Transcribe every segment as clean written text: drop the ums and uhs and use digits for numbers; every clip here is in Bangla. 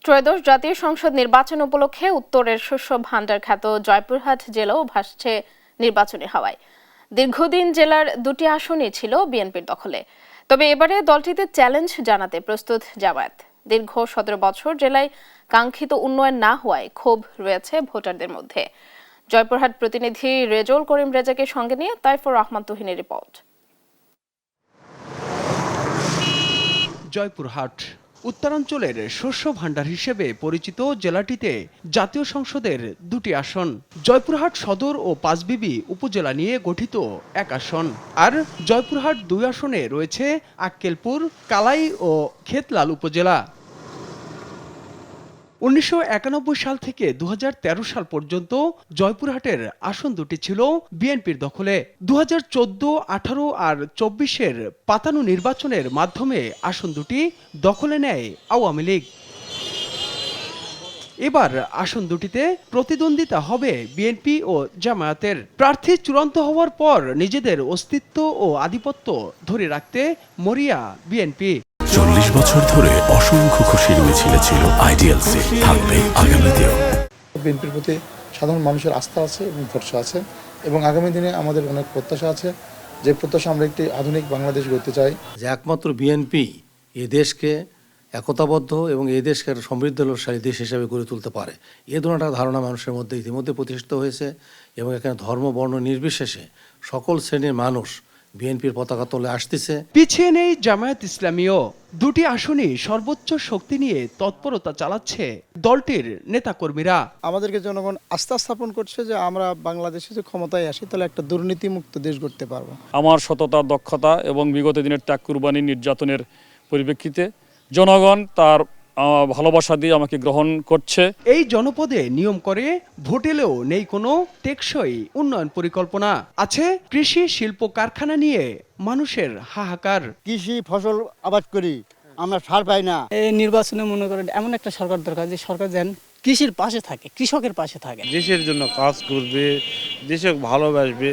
ত্রয়োদশ জাতীয় সংসদ নির্বাচন উপলক্ষে উত্তরের শস্য ভাণ্ডার খ্যাত জয়পুরহাট জেলাও ভাসছে নির্বাচনী হাওয়ায়। দীর্ঘদিন জেলার দুটি আসনই ছিল বিএনপির দখলে, তবে এবারে দলটিতে চ্যালেঞ্জ জানাতে প্রস্তুত জামায়াত। দীর্ঘ 17 বছর জেলায় কাঙ্ক্ষিত উন্নয়ন না হওয়ায় ক্ষোভ রয়েছে ভোটারদের মধ্যে। জয়পুরহাট প্রতিনিধি রেজল করিম রেজাকে সঙ্গে নিয়ে তাইফুর রহমান তুহিনের রিপোর্ট। জয়পুরহাট উত্তরাঞ্চলের শস্য ভাণ্ডার হিসেবে পরিচিত জেলাটিতে জাতীয় সংসদের দুটি আসন, জয়পুরহাট সদর ও পাঁচবিবি উপজেলা নিয়ে গঠিত এক আসন। আর জয়পুরহাট 2 আসনে রয়েছে আক্কেলপুর, কালাই ও খেতলাল উপজেলা। 1991 সাল থেকে 2013 সাল পর্যন্ত জয়পুরহাটের আসন দুটি ছিল বিএনপির দখলে। 2014, 18 আর 24-এর পাতানো নির্বাচনের মাধ্যমে আসন দুটি দখলে নেয় আওয়ামী লীগ। এবার আসন দুটিতে প্রতিদ্বন্দ্বিতা হবে বিএনপি ও জামায়াতের। প্রার্থী চূড়ান্ত হওয়ার পর নিজেদের অস্তিত্ব ও আধিপত্য ধরে রাখতে মরিয়া বিএনপি। 40 বছর ধরে অসংখ্য খুশির মিছিলে ছিল আইডিয়ালসে, থাকবে আগামীতেও। বিএনপির প্রতি সাধারণ মানুষের আস্থা আছে এবং ভরসা আছে, এবং আগামী দিনে আমাদের অনেক প্রত্যাশা আছে, যে প্রত্যাশা আমরা একটি আধুনিক বাংলাদেশ গড়তে চাই। যে একমাত্র বিএনপি এ দেশকে একতাবদ্ধ এবং এই দেশকে একটা সমৃদ্ধশালী দেশ হিসেবে গড়ে তুলতে পারে, এ ধরনের ধারণা মানুষের মধ্যে ইতিমধ্যে প্রতিষ্ঠিত হয়েছে, এবং এখানে ধর্ম বর্ণ নির্বিশেষে সকল শ্রেণীর মানুষ বিএনপির পতাকা তোলে আসতেছে। পিছিয়ে নেই জামায়াত ইসলামীও। দুটি আসনই সর্বোচ্চ শক্তি নিয়ে তৎপরতা চালাচ্ছে দলটির নেতাকর্মীরা। আমাদেরকে জনগণ আস্থা স্থাপন করছে যে আমরা বাংলাদেশে যে ক্ষমতায় আসি তাহলে একটা দুর্নীতিমুক্ত দেশ গড়তে পারবো। আমার সততা, দক্ষতা এবং বিগত দিনের ত্যাগ কুরবানি নির্যাতনের পরিপ্রেক্ষিতে জনগণ তার ভালোবাসা দিয়ে আমাকে গ্রহণ করছে। এই জনপদে নিয়ম করে ভোট এলেও নেই কোনো টেকসই উন্নয়ন পরিকল্পনা। আছে কৃষি শিল্প কারখানা নিয়ে মানুষের হাহাকার। কৃষি ফসল আবাদ করি, আমরা সার পাই না। এই নির্বাচনে মনে করেন এমন একটা সরকার দরকার যে সরকার যেন কৃষির পাশে থাকে, কৃষকের পাশে থাকে, দেশের জন্য কাজ করবে, দেশকে ভালোবাসবে,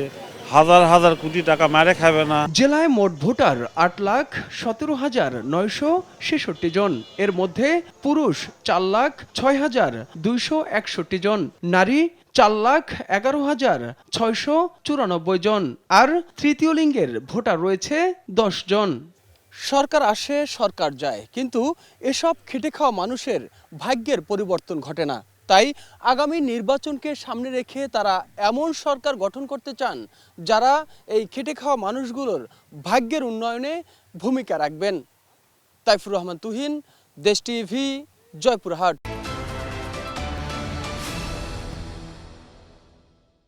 হাজার হাজার কোটি টাকা মারে খাবে না। জেলায় মোট ভোটার 8,17,966 জন। এর মধ্যে পুরুষ 4,06,261 জন, নারী 4,11,694 জন, আর তৃতীয় লিঙ্গের ভোটার রয়েছে 10 জন। সরকার আসে, সরকার যায়, কিন্তু এসব খেটে খাওয়া মানুষের ভাগ্যের পরিবর্তন ঘটে না। তাই আগামী নির্বাচনকে সামনে রেখে তারা এমন সরকার গঠন করতে চান যারা এই খেটে খাওয়া মানুষগুলোর ভাগ্যের উন্নয়নে ভূমিকা রাখবেন। তাইফুর রহমান তুহিন, দেশ টিভি, জয়পুরহাট।